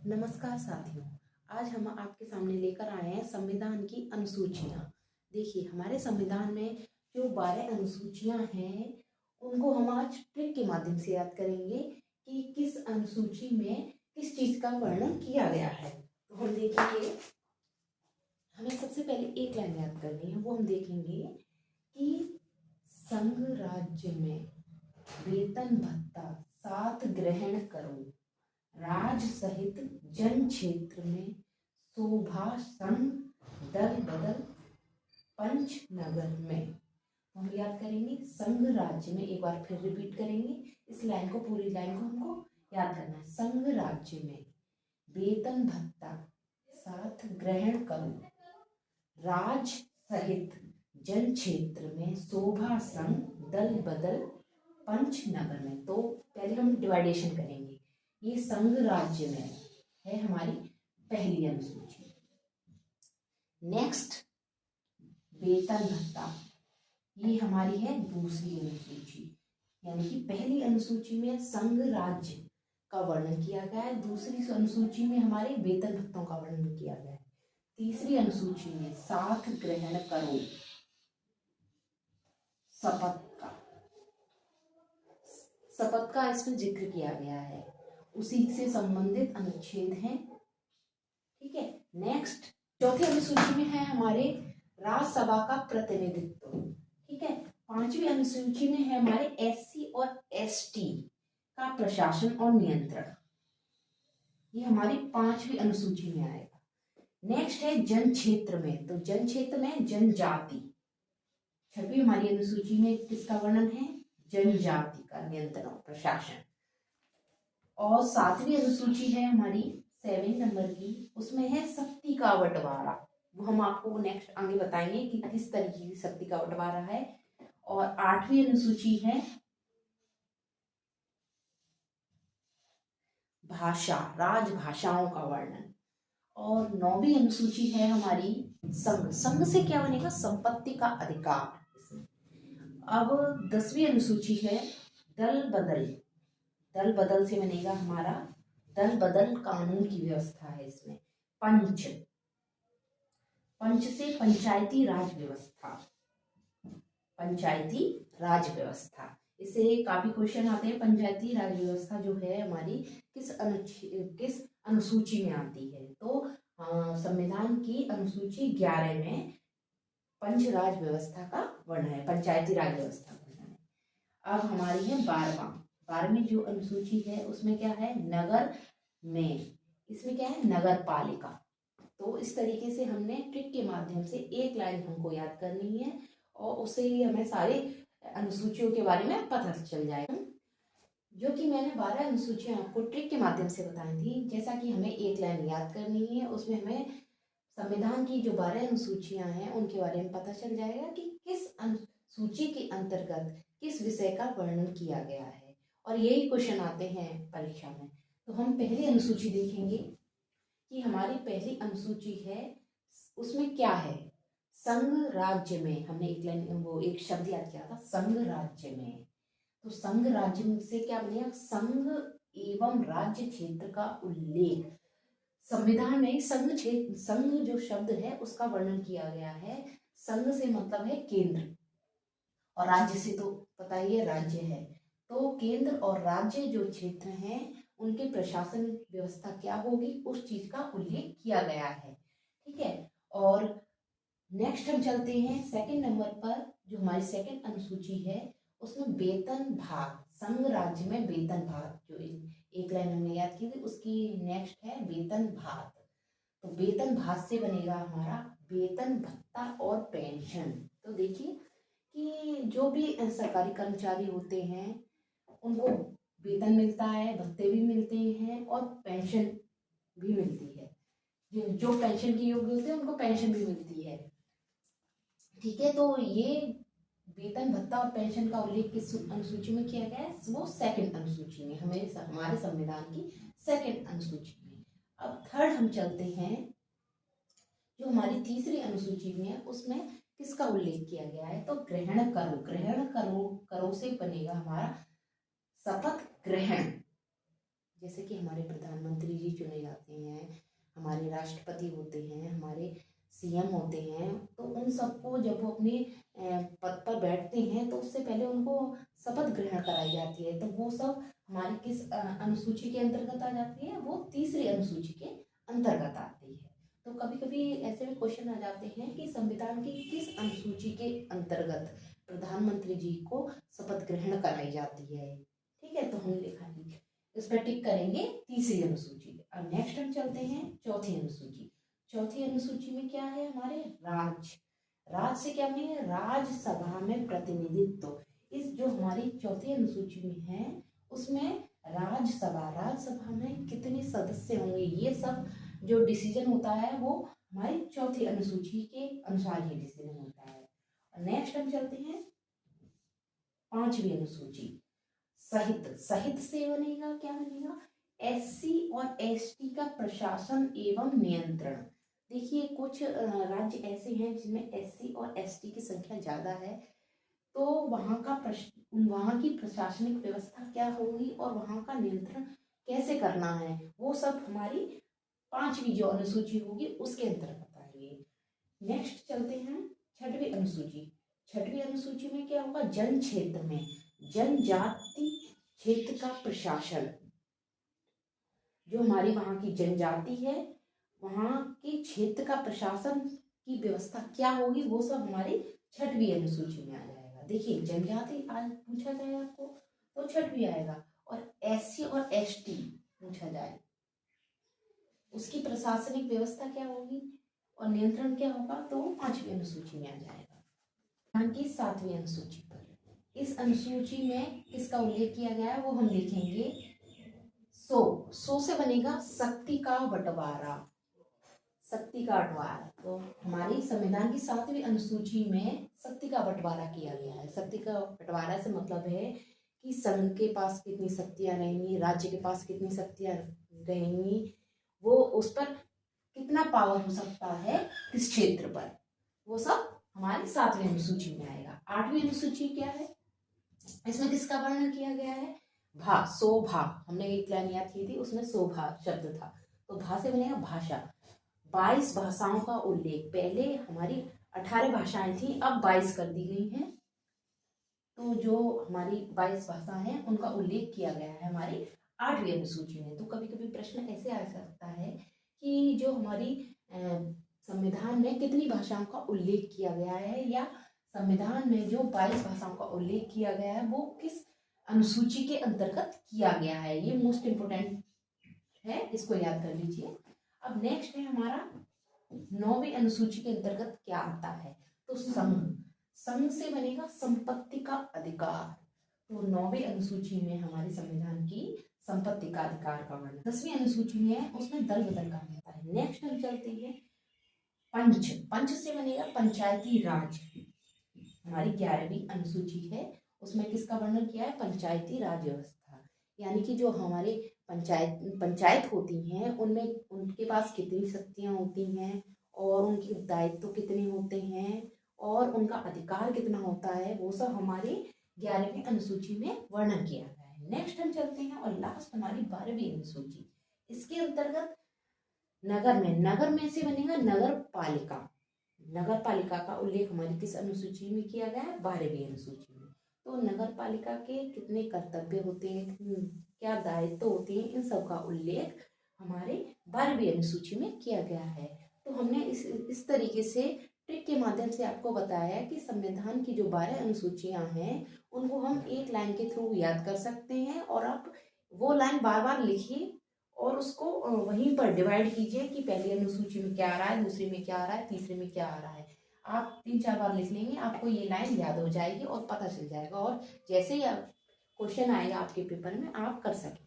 नमस्कार साथियों। आज हम आपके सामने लेकर आए हैं संविधान की अनुसूचियां। देखिए, हमारे संविधान में जो 12 अनुसूचियां हैं उनको हम आज ट्रिक के माध्यम से याद करेंगे कि किस अनुसूची में किस चीज का वर्णन किया गया है। तो हम देखेंगे, हमें सबसे पहले एक लाइन याद करनी है। वो हम देखेंगे कि संघ राज्य में वेतन भत्ता साथ ग्रहण करो, राज सहित जन क्षेत्र में शोभा संघ दल बदल पंच नगर में। हम याद करेंगे संघ राज्य में, एक बार फिर रिपीट करेंगे इस लाइन को, पूरी लाइन को हमको याद करना है। संघ राज्य में वेतन भत्ता साथ ग्रहण करो, राज सहित जन क्षेत्र में शोभा संघ दल बदल पंच नगर में। तो पहले हम डिवाइडेशन करेंगे। ये संघ राज्य में है हमारी पहली अनुसूची। नेक्स्ट वेतन भत्ता, ये हमारी है दूसरी अनुसूची। यानी कि पहली अनुसूची में संघ राज्य का वर्णन किया गया है, दूसरी अनुसूची में हमारे वेतन भत्तों का वर्णन किया गया है। तीसरी अनुसूची में साथ ग्रहण करो शपथ का इसमें जिक्र किया गया है, उसी से संबंधित अनुच्छेद हैं। ठीक है। नेक्स्ट चौथी अनुसूची में है हमारे राज्यसभा का प्रतिनिधित्व। ठीक है। पांचवी अनुसूची में है हमारे एससी और एसटी का प्रशासन और नियंत्रण। ये हमारी पांचवी अनुसूची में आएगा। नेक्स्ट है जन क्षेत्र में, तो जन क्षेत्र में जनजाति। छठवीं हमारी अनुसूची में किसका वर्णन है? जनजाति का नियंत्रण और प्रशासन। और सातवीं अनुसूची है हमारी 7 नंबर की, उसमें है शक्ति का बंटवारा। वो हम आपको नेक्स्ट आगे बताएंगे कि किस तरीके की शक्ति का बंटवारा है। और आठवीं अनुसूची है भाषा, राजभाषाओं का वर्णन। और 9वीं अनुसूची है हमारी संघ। संघ से क्या बनेगा? संपत्ति का अधिकार। अब 10वीं अनुसूची है दल बदल। दल बदल से बनेगा हमारा दल बदल कानून की व्यवस्था है इसमें। पंच, पंच से पंचायती राज व्यवस्था। पंचायती राज व्यवस्था, इससे काफी क्वेश्चन आते हैं। पंचायती राज व्यवस्था जो है हमारी किस अनुसूची में आती है? तो संविधान की अनुसूची 11 में पंच राज व्यवस्था का वर्णन है, पंचायती राज व्यवस्था का वर्णन है। अब हमारी है 12वीं जो अनुसूची है उसमें क्या है? नगर में। इसमें क्या है? नगर पालिका। तो इस तरीके से हमने ट्रिक के माध्यम से एक लाइन हमको याद करनी है और उससे ही हमें सारे अनुसूचियों के बारे में पता चल जाएगा। जो कि मैंने 12 अनुसूचियां आपको ट्रिक के माध्यम से बताई थी। जैसा कि हमें एक लाइन याद करनी है, उसमें हमें संविधान की जो 12 अनुसूचियां हैं उनके बारे में पता चल जाएगा कि किस अनुसूची के अंतर्गत किस विषय का वर्णन किया गया है। और यही क्वेश्चन आते हैं परीक्षा में। तो हम पहली अनुसूची देखेंगे कि हमारी पहली अनुसूची है, उसमें क्या है? संघ राज्य में। हमने एक शब्द याद किया था, संघ राज्य में। तो संघ राज्य से क्या बनेगा? संघ एवं राज्य क्षेत्र का उल्लेख। संविधान में संघ जो शब्द है उसका वर्णन किया गया है। संघ से मतलब है केंद्र, और राज्य से तो पता ही है राज्य है। तो केंद्र और राज्य जो क्षेत्र हैं उनके प्रशासन व्यवस्था क्या होगी, उस चीज का उल्लेख किया गया है। ठीक है। और नेक्स्ट हम चलते हैं सेकंड नंबर पर। जो हमारी सेकंड अनुसूची है उसमें वेतन भाग। संघ राज्य में वेतन भाग, जो एक लाइन हमने याद की थी, उसकी नेक्स्ट है वेतन भाग। तो वेतन भाग से बनेगा हमारा वेतन भत्ता और पेंशन। तो देखिए कि जो भी सरकारी कर्मचारी होते हैं उनको वेतन मिलता है, भत्ते भी मिलते हैं और पेंशन भी मिलती है। जो पेंशन के योग्य होते हैं उनको पेंशन भी मिलती है। ठीक है। तो ये वेतन भत्ता और पेंशन का उल्लेख किस अनुसूची में किया गया है? वो सेकंड अनुसूची में, हमारे संविधान की सेकंड अनुसूची में। अब थर्ड हम चलते हैं, जो हमारी तीसरी अनुसूची में है उसमें किसका उल्लेख किया गया है? तो ग्रहण करो। ग्रहण करो, करो से बनेगा हमारा शपथ ग्रहण। जैसे कि हमारे प्रधानमंत्री जी चुने जाते हैं, हमारे राष्ट्रपति होते हैं, हमारे सीएम होते हैं, तो उन सबको जब वो अपने पद पर बैठते हैं तो उससे पहले उनको शपथ ग्रहण कराई जाती है। तो वो सब हमारी किस अनुसूची के अंतर्गत आ जाती है? वो तीसरी अनुसूची के अंतर्गत आती है। तो कभी कभी ऐसे भी क्वेश्चन आ जाते हैं कि संविधान की किस अनुसूची के अंतर्गत प्रधानमंत्री जी को शपथ ग्रहण कराई जाती है। ठीक है, तो हम लिखा इस पर टिक करेंगे तीसरी अनुसूची। अब नेक्स्ट हम चलते हैं चौथी अनुसूची। चौथी अनुसूची में क्या है? हमारे राज्य से क्या है? राज्यसभा में प्रतिनिधित्व। इस जो हमारी चौथी अनुसूची में है उसमें राज्यसभा में कितने सदस्य होंगे, ये सब जो डिसीजन होता है वो हमारी चौथी अनुसूची के अनुसार ये डिसीजन होता है। नेक्स्ट हम चलते हैं पांचवी अनुसूची। सहित से बनेगा, क्या बनेगा? एससी और एसटी का प्रशासन एवं नियंत्रण। देखिए कुछ राज्य ऐसे हैं जिनमें एससी और एसटी की संख्या ज्यादा है, तो वहाँ की प्रशासनिक व्यवस्था क्या होगी और वहाँ का नियंत्रण कैसे करना है, वो सब हमारी पांचवी जो अनुसूची होगी उसके अंतर्गत आएंगे। नेक्स्ट चलते हैं छठवीं अनुसूची। छठवीं अनुसूची में क्या होगा? जन क्षेत्र में जनजाति क्षेत्र का प्रशासन। जो हमारी वहाँ की जनजाति है वहाँ के क्षेत्र का प्रशासन की व्यवस्था क्या होगी, वो सब हमारी छठवीं अनुसूची में आ जाएगा। देखिए जनजाति आज पूछा जाए आपको तो छठवीं आएगा, और एससी और एसटी पूछा जाए उसकी प्रशासनिक व्यवस्था क्या होगी और नियंत्रण क्या होगा तो पांचवी अनुसूची में आ जाएगा। यहाँ की सातवीं अनुसूची पर, इस अनुसूची में किसका उल्लेख किया गया है वो हम लिखेंगे सो से बनेगा शक्ति का बंटवारा। शक्ति का बंटवारा, तो हमारी संविधान की सातवीं अनुसूची में शक्ति का बंटवारा किया गया है। शक्ति का बंटवारा से मतलब है कि संघ के पास कितनी शक्तियां रहेंगी, राज्य के पास कितनी शक्तियां रहेंगी, वो उस पर कितना पावर हो सकता है किस क्षेत्र पर, वो सब हमारी सातवीं अनुसूची में आएगा। आठवीं अनुसूची क्या है? इसमें किसका वर्णन किया गया है? सोभा। हमने एक लाइन याद की थी, उसमें सोभा शब्द था, तो भा से बनेगा भाषा। 22 भाषाओं का उल्लेख। पहले हमारी 18 भाषाएं थी, अब 22 कर दी गई हैं। तो जो हमारी 22 भाषा हैं उनका उल्लेख किया गया है हमारी आठवीं अनुसूची में। तो कभी कभी प्रश्न ऐसे आ सकता है कि जो हमारी संविधान में कितनी भाषाओं का उल्लेख किया गया है, या संविधान में जो 22 भाषाओं का उल्लेख किया गया है वो किस अनुसूची के अंतर्गत किया गया है, ये मोस्ट इम्पोर्टेंट है, इसको याद कर लीजिए। अब नेक्स्ट है हमारा 9वीं अनुसूची के अंतर्गत क्या आता है, तो संघ से बनेगा संपत्ति का अधिकार। तो 9वीं अनुसूची में हमारे संविधान की संपत्ति का अधिकार का वर्णन। 10वीं अनुसूची में है उसमें दल बदल का होता है। नेक्स्ट हम चलते हैं पंच से बनेगा पंचायती राज। हमारी 11वीं अनुसूची है उसमें किसका वर्णन किया है? पंचायती राज व्यवस्था। यानी कि जो हमारे पंचायत होती हैं उनमें उनके पास कितनी शक्तियां होती हैं और उनके दायित्व कितने होते हैं और उनका अधिकार कितना होता है, वो सब हमारी 11वीं अनुसूची में वर्णन किया गया है। नेक्स्ट हम चलते हैं और लास्ट हमारी 12वीं अनुसूची। इसके अंतर्गत नगर में से बनेगा नगर पालिका का उल्लेख हमारी किस अनुसूची में किया गया है? 12वीं अनुसूची में। तो नगर पालिका के कितने कर्तव्य होते हैं, क्या दायित्व होते हैं, इन सब का उल्लेख हमारे 12वीं अनुसूची में किया गया है। तो हमने इस तरीके से ट्रिक के माध्यम से आपको बताया कि संविधान की जो 12 अनुसूचियां हैं उनको हम एक लाइन के थ्रू याद कर सकते हैं, और आप वो लाइन बार बार लिखिए और उसको वहीं पर डिवाइड कीजिए कि पहली अनुसूची में क्या आ रहा है, दूसरी में क्या आ रहा है, तीसरे में क्या आ रहा है। आप 3-4 बार लिख लेंगे, आपको ये लाइन याद हो जाएगी और पता चल जाएगा, और जैसे ही क्वेश्चन आएगा आपके पेपर में आप कर सकें।